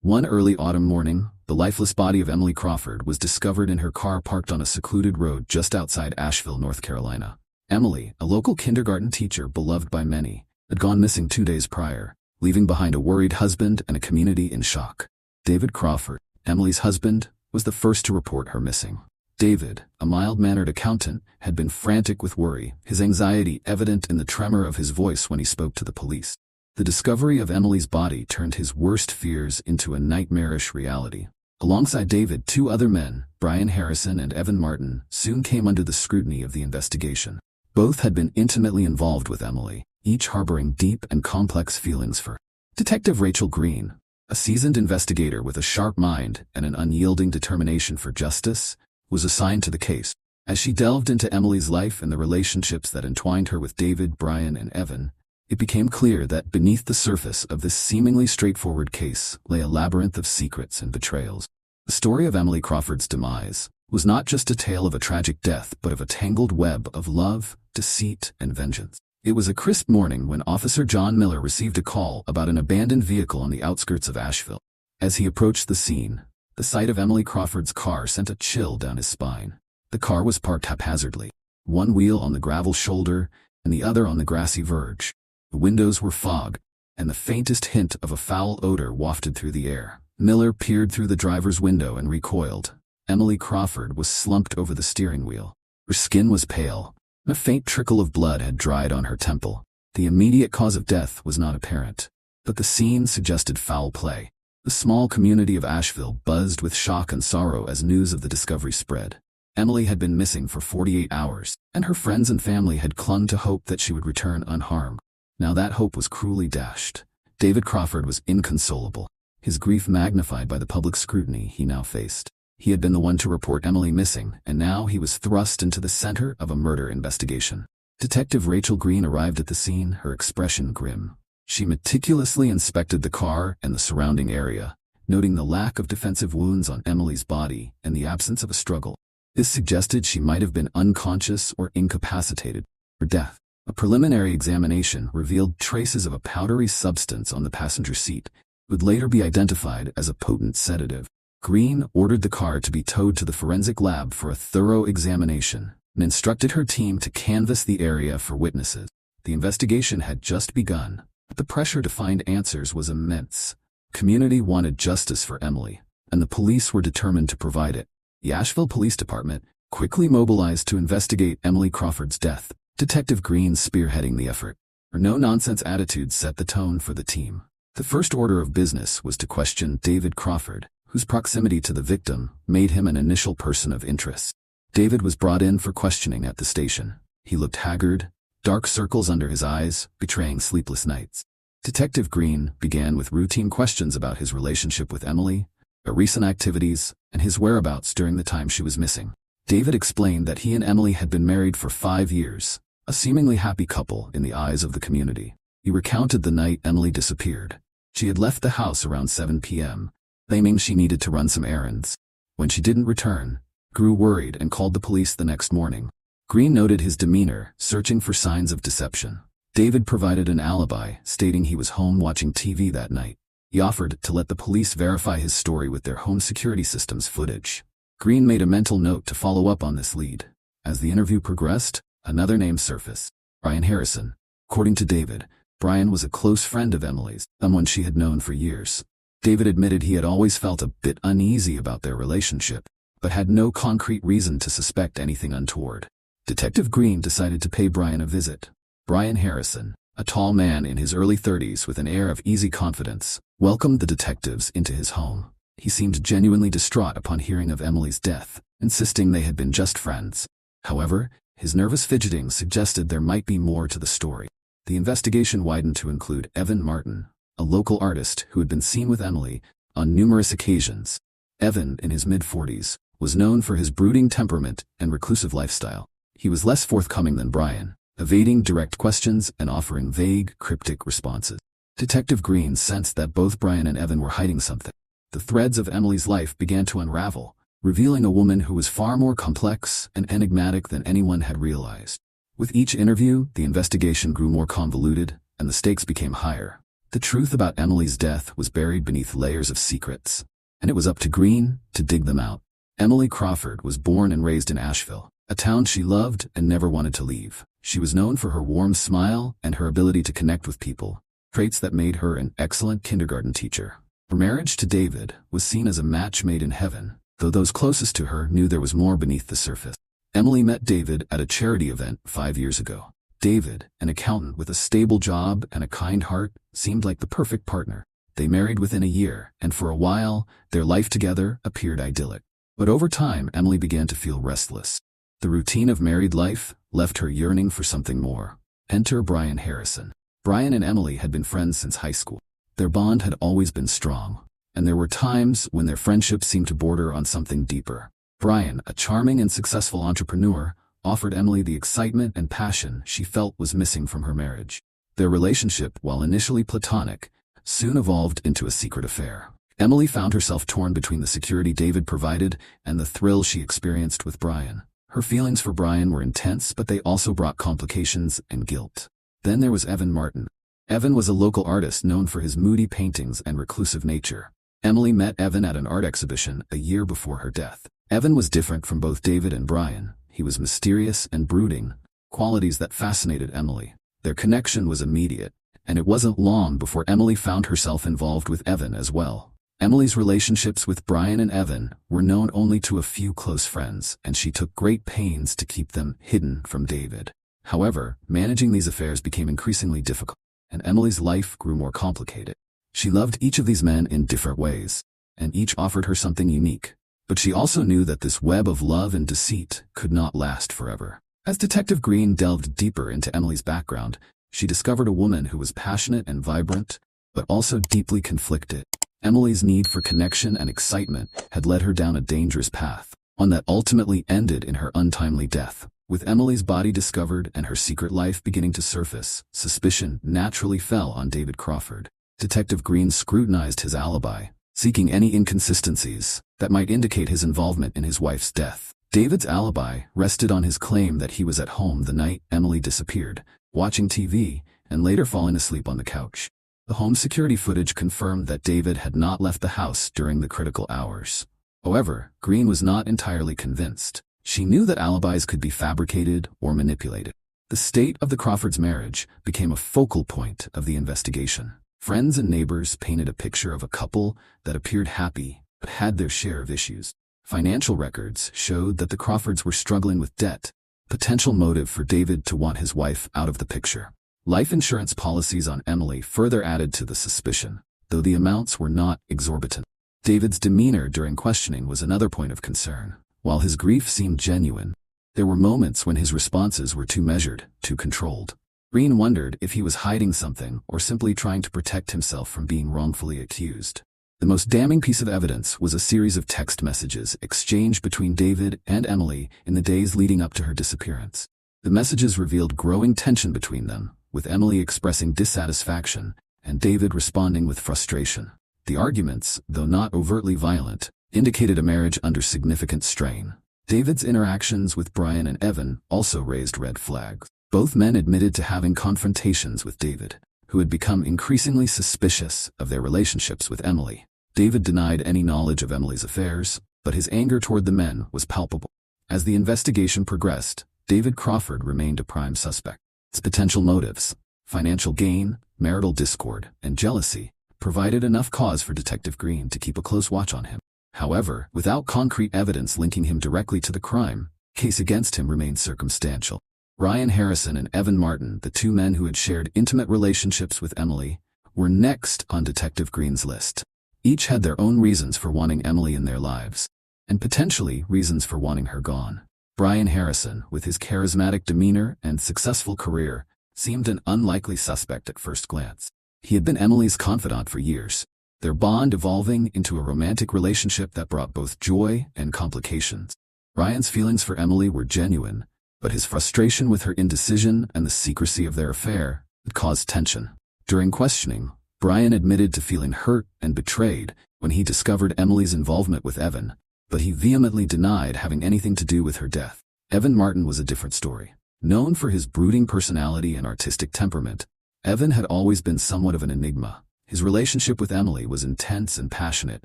One early autumn morning, the lifeless body of Emily Crawford was discovered in her car parked on a secluded road just outside Asheville, North Carolina. Emily, a local kindergarten teacher beloved by many, had gone missing 2 days prior, leaving behind a worried husband and a community in shock. David Crawford, Emily's husband, was the first to report her missing. David, a mild-mannered accountant, had been frantic with worry, his anxiety evident in the tremor of his voice when he spoke to the police. The discovery of Emily's body turned his worst fears into a nightmarish reality. Alongside David, 2 other men, Brian Harrison and Evan Martin, soon came under the scrutiny of the investigation. Both had been intimately involved with Emily, each harboring deep and complex feelings for her. Detective Rachel Green, a seasoned investigator with a sharp mind and an unyielding determination for justice, was assigned to the case. As she delved into Emily's life and the relationships that entwined her with David, Brian, and Evan, it became clear that beneath the surface of this seemingly straightforward case lay a labyrinth of secrets and betrayals. The story of Emily Crawford's demise was not just a tale of a tragic death but of a tangled web of love, deceit, and vengeance. It was a crisp morning when Officer John Miller received a call about an abandoned vehicle on the outskirts of Asheville. As he approached the scene, the sight of Emily Crawford's car sent a chill down his spine. The car was parked haphazardly, one wheel on the gravel shoulder and the other on the grassy verge. The windows were fog, and the faintest hint of a foul odor wafted through the air. Miller peered through the driver's window and recoiled. Emily Crawford was slumped over the steering wheel. Her skin was pale, and a faint trickle of blood had dried on her temple. The immediate cause of death was not apparent, but the scene suggested foul play. The small community of Asheville buzzed with shock and sorrow as news of the discovery spread. Emily had been missing for 48 hours, and her friends and family had clung to hope that she would return unharmed. Now that hope was cruelly dashed. David Crawford was inconsolable, his grief magnified by the public scrutiny he now faced. He had been the one to report Emily missing, and now he was thrust into the center of a murder investigation. Detective Rachel Green arrived at the scene, her expression grim. She meticulously inspected the car and the surrounding area, noting the lack of defensive wounds on Emily's body and the absence of a struggle. This suggested she might have been unconscious or incapacitated for death. A preliminary examination revealed traces of a powdery substance on the passenger seat, would later be identified as a potent sedative. Green ordered the car to be towed to the forensic lab for a thorough examination and instructed her team to canvass the area for witnesses. The investigation had just begun, but the pressure to find answers was immense. The community wanted justice for Emily, and the police were determined to provide it. The Asheville Police Department quickly mobilized to investigate Emily Crawford's death, Detective Green spearheading the effort. Her no-nonsense attitude set the tone for the team. The first order of business was to question David Crawford, whose proximity to the victim made him an initial person of interest. David was brought in for questioning at the station. He looked haggard, dark circles under his eyes, betraying sleepless nights. Detective Green began with routine questions about his relationship with Emily, her recent activities, and his whereabouts during the time she was missing. David explained that he and Emily had been married for 5 years, a seemingly happy couple in the eyes of the community. He recounted the night Emily disappeared. She had left the house around 7 p.m., claiming she needed to run some errands. When she didn't return, grew worried and called the police the next morning. Green noted his demeanor, searching for signs of deception. David provided an alibi, stating he was home watching TV that night. He offered to let the police verify his story with their home security system's footage. Green made a mental note to follow up on this lead. As the interview progressed, another name surfaced: Brian Harrison. According to David, Brian was a close friend of Emily's, someone she had known for years. David admitted he had always felt a bit uneasy about their relationship, but had no concrete reason to suspect anything untoward. Detective Green decided to pay Brian a visit. Brian Harrison, a tall man in his early 30s with an air of easy confidence, welcomed the detectives into his home. He seemed genuinely distraught upon hearing of Emily's death, insisting they had been just friends. However, his nervous fidgeting suggested there might be more to the story. The investigation widened to include Evan Martin, a local artist who had been seen with Emily on numerous occasions. Evan, in his mid-40s, was known for his brooding temperament and reclusive lifestyle. He was less forthcoming than Brian, evading direct questions and offering vague, cryptic responses. Detective Green sensed that both Brian and Evan were hiding something. The threads of Emily's life began to unravel, revealing a woman who was far more complex and enigmatic than anyone had realized. With each interview, the investigation grew more convoluted, and the stakes became higher. The truth about Emily's death was buried beneath layers of secrets, and it was up to Green to dig them out. Emily Crawford was born and raised in Asheville, a town she loved and never wanted to leave. She was known for her warm smile and her ability to connect with people, traits that made her an excellent kindergarten teacher. Her marriage to David was seen as a match made in heaven, though those closest to her knew there was more beneath the surface. Emily met David at a charity event 5 years ago. David, an accountant with a stable job and a kind heart, seemed like the perfect partner. They married within a year, and for a while, their life together appeared idyllic. But over time, Emily began to feel restless. The routine of married life left her yearning for something more. Enter Brian Harrison. Brian and Emily had been friends since high school. Their bond had always been strong, and there were times when their friendship seemed to border on something deeper. Brian, a charming and successful entrepreneur, offered Emily the excitement and passion she felt was missing from her marriage. Their relationship, while initially platonic, soon evolved into a secret affair. Emily found herself torn between the security David provided and the thrill she experienced with Brian. Her feelings for Brian were intense, but they also brought complications and guilt. Then there was Evan Martin. Evan was a local artist known for his moody paintings and reclusive nature. Emily met Evan at an art exhibition a year before her death. Evan was different from both David and Brian. He was mysterious and brooding, qualities that fascinated Emily. Their connection was immediate, and it wasn't long before Emily found herself involved with Evan as well. Emily's relationships with Brian and Evan were known only to a few close friends, and she took great pains to keep them hidden from David. However, managing these affairs became increasingly difficult, and Emily's life grew more complicated. She loved each of these men in different ways, and each offered her something unique. But she also knew that this web of love and deceit could not last forever. As Detective Green delved deeper into Emily's background, she discovered a woman who was passionate and vibrant, but also deeply conflicted. Emily's need for connection and excitement had led her down a dangerous path, one that ultimately ended in her untimely death. With Emily's body discovered and her secret life beginning to surface, suspicion naturally fell on David Crawford. Detective Green scrutinized his alibi, seeking any inconsistencies that might indicate his involvement in his wife's death. David's alibi rested on his claim that he was at home the night Emily disappeared, watching TV, and later falling asleep on the couch. The home security footage confirmed that David had not left the house during the critical hours. However, Green was not entirely convinced. She knew that alibis could be fabricated or manipulated. The state of the Crawfords' marriage became a focal point of the investigation. Friends and neighbors painted a picture of a couple that appeared happy but had their share of issues. Financial records showed that the Crawfords were struggling with debt, potential motive for David to want his wife out of the picture. Life insurance policies on Emily further added to the suspicion, though the amounts were not exorbitant. David's demeanor during questioning was another point of concern. While his grief seemed genuine, there were moments when his responses were too measured, too controlled. Green wondered if he was hiding something or simply trying to protect himself from being wrongfully accused. The most damning piece of evidence was a series of text messages exchanged between David and Emily in the days leading up to her disappearance. The messages revealed growing tension between them, with Emily expressing dissatisfaction and David responding with frustration. The arguments, though not overtly violent, indicated a marriage under significant strain. David's interactions with Brian and Evan also raised red flags. Both men admitted to having confrontations with David, who had become increasingly suspicious of their relationships with Emily. David denied any knowledge of Emily's affairs, but his anger toward the men was palpable. As the investigation progressed, David Crawford remained a prime suspect. His potential motives, financial gain, marital discord, and jealousy, provided enough cause for Detective Green to keep a close watch on him. However, without concrete evidence linking him directly to the crime, the case against him remained circumstantial. Brian Harrison and Evan Martin, the two men who had shared intimate relationships with Emily, were next on Detective Green's list. Each had their own reasons for wanting Emily in their lives, and potentially reasons for wanting her gone. Brian Harrison, with his charismatic demeanor and successful career, seemed an unlikely suspect at first glance. He had been Emily's confidant for years, their bond evolving into a romantic relationship that brought both joy and complications. Brian's feelings for Emily were genuine, but his frustration with her indecision and the secrecy of their affair had caused tension. During questioning, Brian admitted to feeling hurt and betrayed when he discovered Emily's involvement with Evan, but he vehemently denied having anything to do with her death. Evan Martin was a different story. Known for his brooding personality and artistic temperament, Evan had always been somewhat of an enigma. His relationship with Emily was intense and passionate,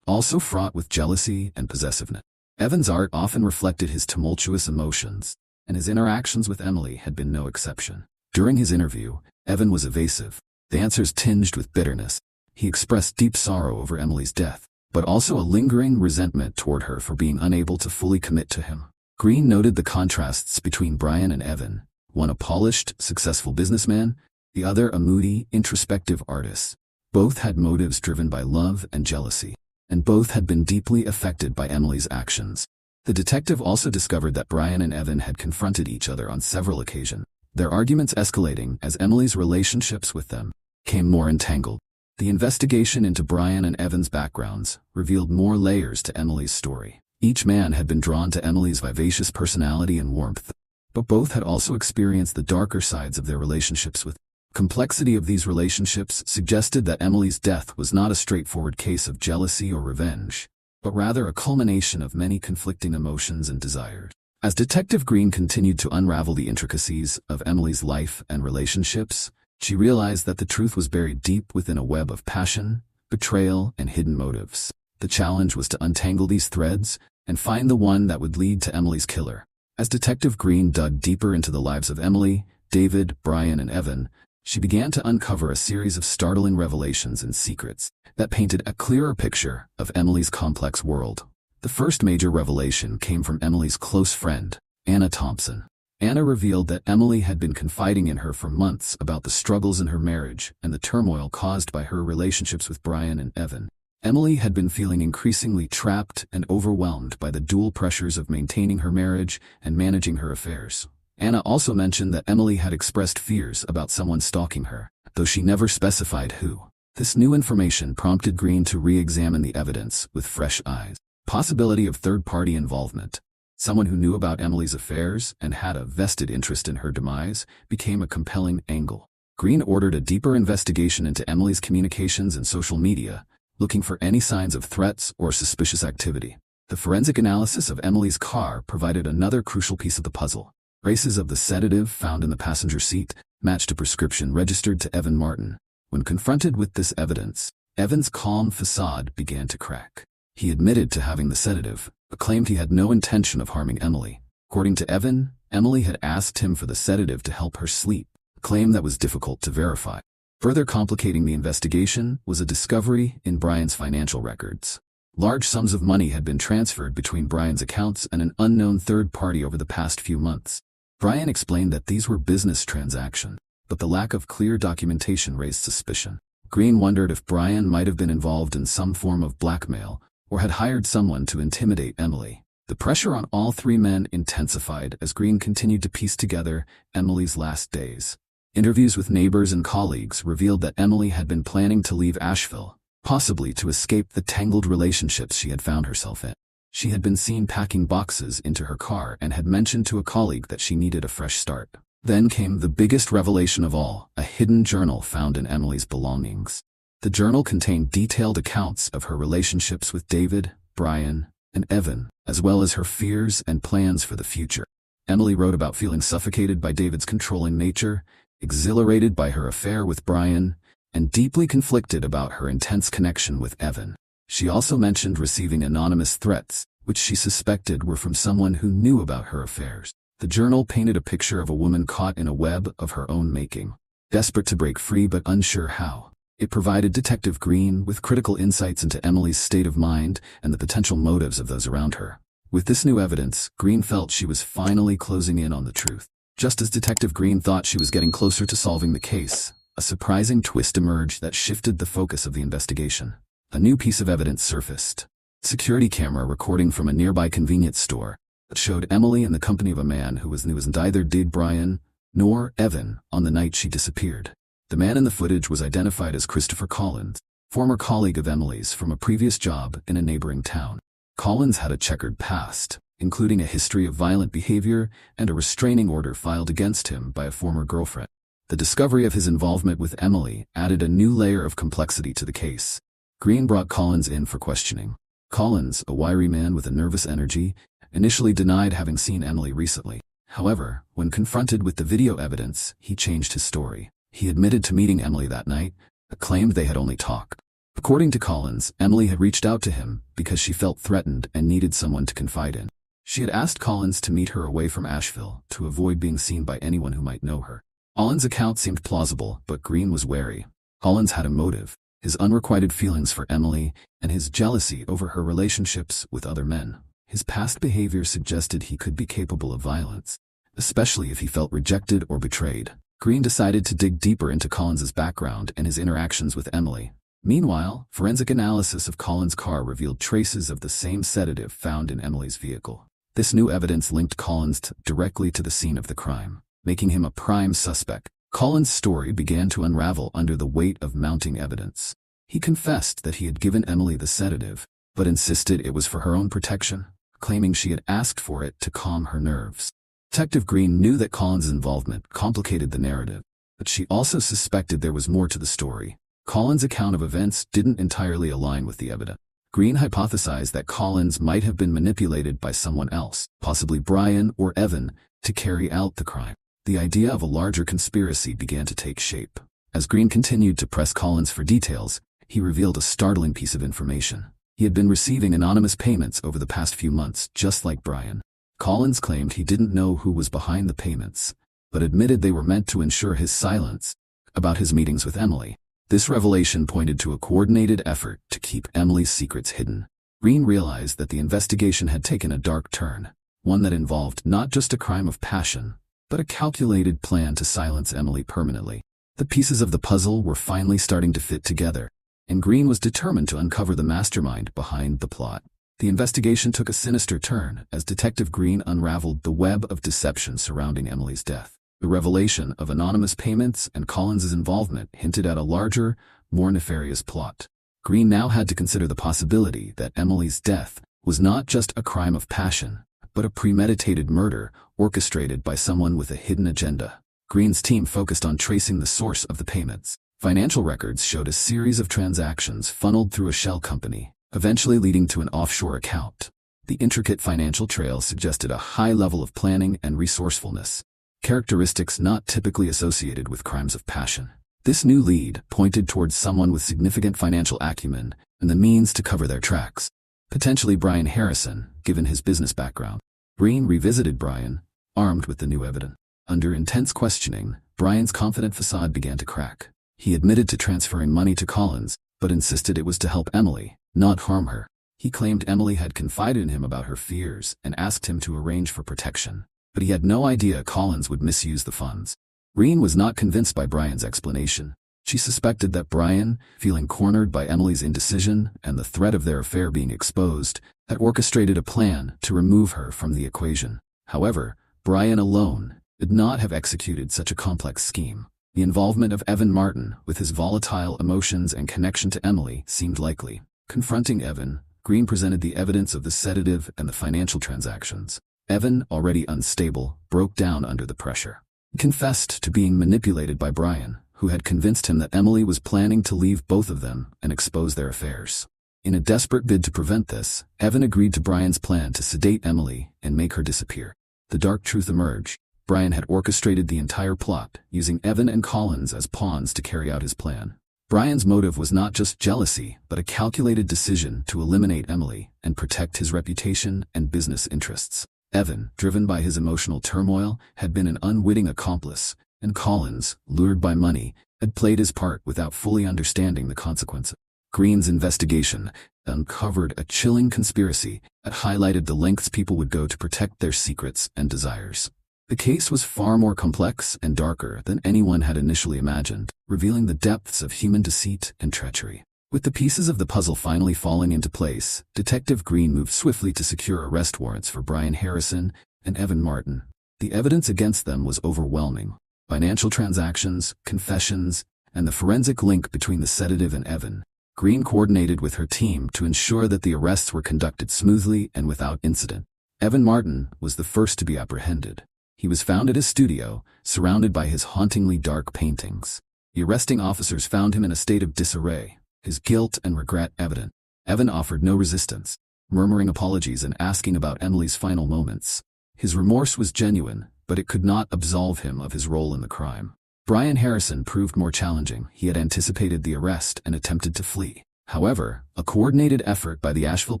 also fraught with jealousy and possessiveness. Evan's art often reflected his tumultuous emotions, and his interactions with Emily had been no exception. During his interview, Evan was evasive, the answers tinged with bitterness. He expressed deep sorrow over Emily's death, but also a lingering resentment toward her for being unable to fully commit to him. Green noted the contrasts between Brian and Evan, one a polished, successful businessman, the other a moody, introspective artist. Both had motives driven by love and jealousy, and both had been deeply affected by Emily's actions. The detective also discovered that Brian and Evan had confronted each other on several occasions, their arguments escalating as Emily's relationships with them became more entangled. The investigation into Brian and Evan's backgrounds revealed more layers to Emily's story. Each man had been drawn to Emily's vivacious personality and warmth, but both had also experienced the darker sides of their relationships with. Complexity of these relationships suggested that Emily's death was not a straightforward case of jealousy or revenge, but rather a culmination of many conflicting emotions and desires. As Detective Green continued to unravel the intricacies of Emily's life and relationships, she realized that the truth was buried deep within a web of passion, betrayal, and hidden motives. The challenge was to untangle these threads and find the one that would lead to Emily's killer. As Detective Green dug deeper into the lives of Emily, David, Brian, and Evan, she began to uncover a series of startling revelations and secrets that painted a clearer picture of Emily's complex world. The first major revelation came from Emily's close friend, Anna Thompson. Anna revealed that Emily had been confiding in her for months about the struggles in her marriage and the turmoil caused by her relationships with Brian and Evan. Emily had been feeling increasingly trapped and overwhelmed by the dual pressures of maintaining her marriage and managing her affairs. Anna also mentioned that Emily had expressed fears about someone stalking her, though she never specified who. This new information prompted Green to re-examine the evidence with fresh eyes. Possibility of third-party involvement. Someone who knew about Emily's affairs and had a vested interest in her demise became a compelling angle. Green ordered a deeper investigation into Emily's communications and social media, looking for any signs of threats or suspicious activity. The forensic analysis of Emily's car provided another crucial piece of the puzzle. Traces of the sedative found in the passenger seat matched a prescription registered to Evan Martin. When confronted with this evidence, Evan's calm façade began to crack. He admitted to having the sedative, but claimed he had no intention of harming Emily. According to Evan, Emily had asked him for the sedative to help her sleep, a claim that was difficult to verify. Further complicating the investigation was a discovery in Brian's financial records. Large sums of money had been transferred between Brian's accounts and an unknown third party over the past few months. Brian explained that these were business transactions, but the lack of clear documentation raised suspicion. Green wondered if Brian might have been involved in some form of blackmail or had hired someone to intimidate Emily. The pressure on all three men intensified as Green continued to piece together Emily's last days. Interviews with neighbors and colleagues revealed that Emily had been planning to leave Asheville, possibly to escape the tangled relationships she had found herself in. She had been seen packing boxes into her car and had mentioned to a colleague that she needed a fresh start. Then came the biggest revelation of all, a hidden journal found in Emily's belongings. The journal contained detailed accounts of her relationships with David, Brian, and Evan, as well as her fears and plans for the future. Emily wrote about feeling suffocated by David's controlling nature, exhilarated by her affair with Brian, and deeply conflicted about her intense connection with Evan. She also mentioned receiving anonymous threats, which she suspected were from someone who knew about her affairs. The journal painted a picture of a woman caught in a web of her own making, desperate to break free but unsure how. It provided Detective Green with critical insights into Emily's state of mind and the potential motives of those around her. With this new evidence, Green felt she was finally closing in on the truth. Just as Detective Green thought she was getting closer to solving the case, a surprising twist emerged that shifted the focus of the investigation. A new piece of evidence surfaced. Security camera recording from a nearby convenience store that showed Emily in the company of a man who was neither did Brian nor Evan on the night she disappeared. The man in the footage was identified as Christopher Collins, former colleague of Emily's from a previous job in a neighboring town. Collins had a checkered past, including a history of violent behavior and a restraining order filed against him by a former girlfriend. The discovery of his involvement with Emily added a new layer of complexity to the case. Green brought Collins in for questioning. Collins, a wiry man with a nervous energy, initially denied having seen Emily recently. However, when confronted with the video evidence, he changed his story. He admitted to meeting Emily that night, but claimed they had only talked. According to Collins, Emily had reached out to him because she felt threatened and needed someone to confide in. She had asked Collins to meet her away from Asheville to avoid being seen by anyone who might know her. Collins' account seemed plausible, but Green was wary. Collins had a motive: his unrequited feelings for Emily and his jealousy over her relationships with other men. His past behavior suggested he could be capable of violence, especially if he felt rejected or betrayed. Green decided to dig deeper into Collins's background and his interactions with Emily. Meanwhile, forensic analysis of Collins' car revealed traces of the same sedative found in Emily's vehicle. This new evidence linked Collins directly to the scene of the crime, making him a prime suspect. Collins' story began to unravel under the weight of mounting evidence. He confessed that he had given Emily the sedative, but insisted it was for her own protection, claiming she had asked for it to calm her nerves. Detective Green knew that Collins' involvement complicated the narrative, but she also suspected there was more to the story. Collins' account of events didn't entirely align with the evidence. Green hypothesized that Collins might have been manipulated by someone else, possibly Brian or Evan, to carry out the crime. The idea of a larger conspiracy began to take shape. As Green continued to press Collins for details, he revealed a startling piece of information. He had been receiving anonymous payments over the past few months, just like Brian. Collins claimed he didn't know who was behind the payments, but admitted they were meant to ensure his silence about his meetings with Emily. This revelation pointed to a coordinated effort to keep Emily's secrets hidden. Green realized that the investigation had taken a dark turn, one that involved not just a crime of passion, but a calculated plan to silence Emily permanently. The pieces of the puzzle were finally starting to fit together, and Green was determined to uncover the mastermind behind the plot. The investigation took a sinister turn as Detective Green unraveled the web of deception surrounding Emily's death. The revelation of anonymous payments and Collins's involvement hinted at a larger, more nefarious plot. Green now had to consider the possibility that Emily's death was not just a crime of passion, but a premeditated murder orchestrated by someone with a hidden agenda. Green's team focused on tracing the source of the payments. Financial records showed a series of transactions funneled through a shell company, eventually leading to an offshore account. The intricate financial trail suggested a high level of planning and resourcefulness, characteristics not typically associated with crimes of passion. This new lead pointed towards someone with significant financial acumen and the means to cover their tracks. Potentially Brian Harrison, given his business background. Green revisited Brian, armed with the new evidence. Under intense questioning, Brian's confident facade began to crack. He admitted to transferring money to Collins, but insisted it was to help Emily, not harm her. He claimed Emily had confided in him about her fears and asked him to arrange for protection, but he had no idea Collins would misuse the funds. Green was not convinced by Brian's explanation. She suspected that Brian, feeling cornered by Emily's indecision and the threat of their affair being exposed, had orchestrated a plan to remove her from the equation. However, Brian alone did not have executed such a complex scheme. The involvement of Evan Martin, with his volatile emotions and connection to Emily, seemed likely. Confronting Evan, Green presented the evidence of the sedative and the financial transactions. Evan, already unstable, broke down under the pressure. He confessed to being manipulated by Brian, who had convinced him that Emily was planning to leave both of them and expose their affairs. In a desperate bid to prevent this, Evan agreed to Brian's plan to sedate Emily and make her disappear. The dark truth emerged. Brian had orchestrated the entire plot, using Evan and Collins as pawns to carry out his plan. Brian's motive was not just jealousy, but a calculated decision to eliminate Emily and protect his reputation and business interests. Evan, driven by his emotional turmoil, had been an unwitting accomplice, and Collins, lured by money, had played his part without fully understanding the consequences. Green's investigation uncovered a chilling conspiracy that highlighted the lengths people would go to protect their secrets and desires. The case was far more complex and darker than anyone had initially imagined, revealing the depths of human deceit and treachery. With the pieces of the puzzle finally falling into place, Detective Green moved swiftly to secure arrest warrants for Brian Harrison and Evan Martin. The evidence against them was overwhelming. Financial transactions, confessions, and the forensic link between the sedative and Evan. Green coordinated with her team to ensure that the arrests were conducted smoothly and without incident. Evan Martin was the first to be apprehended. He was found at his studio, surrounded by his hauntingly dark paintings. The arresting officers found him in a state of disarray, his guilt and regret evident. Evan offered no resistance, murmuring apologies and asking about Emily's final moments. His remorse was genuine, but it could not absolve him of his role in the crime. Brian Harrison proved more challenging. He had anticipated the arrest and attempted to flee. However, a coordinated effort by the Asheville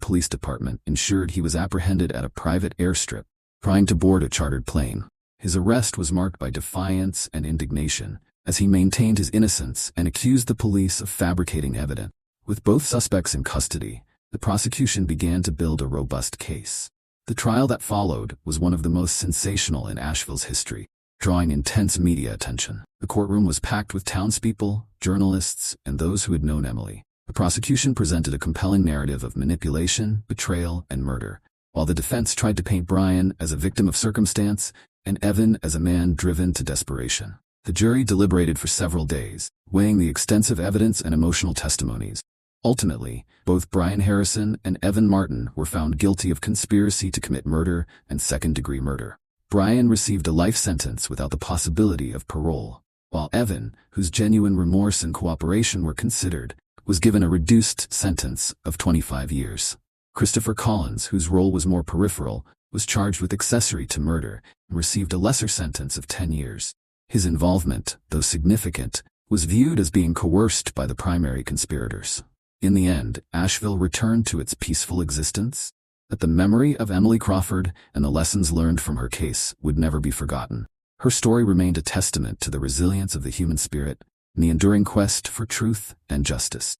Police Department ensured he was apprehended at a private airstrip, trying to board a chartered plane. His arrest was marked by defiance and indignation, as he maintained his innocence and accused the police of fabricating evidence. With both suspects in custody, the prosecution began to build a robust case. The trial that followed was one of the most sensational in Asheville's history, drawing intense media attention. The courtroom was packed with townspeople, journalists, and those who had known Emily. The prosecution presented a compelling narrative of manipulation, betrayal, and murder, while the defense tried to paint Brian as a victim of circumstance and Evan as a man driven to desperation. The jury deliberated for several days, weighing the extensive evidence and emotional testimonies. Ultimately, both Brian Harrison and Evan Martin were found guilty of conspiracy to commit murder and second-degree murder. Brian received a life sentence without the possibility of parole, while Evan, whose genuine remorse and cooperation were considered, was given a reduced sentence of 25 years. Christopher Collins, whose role was more peripheral, was charged with accessory to murder and received a lesser sentence of 10 years. His involvement, though significant, was viewed as being coerced by the primary conspirators. In the end, Asheville returned to its peaceful existence, but the memory of Emily Crawford and the lessons learned from her case would never be forgotten. Her story remained a testament to the resilience of the human spirit and the enduring quest for truth and justice.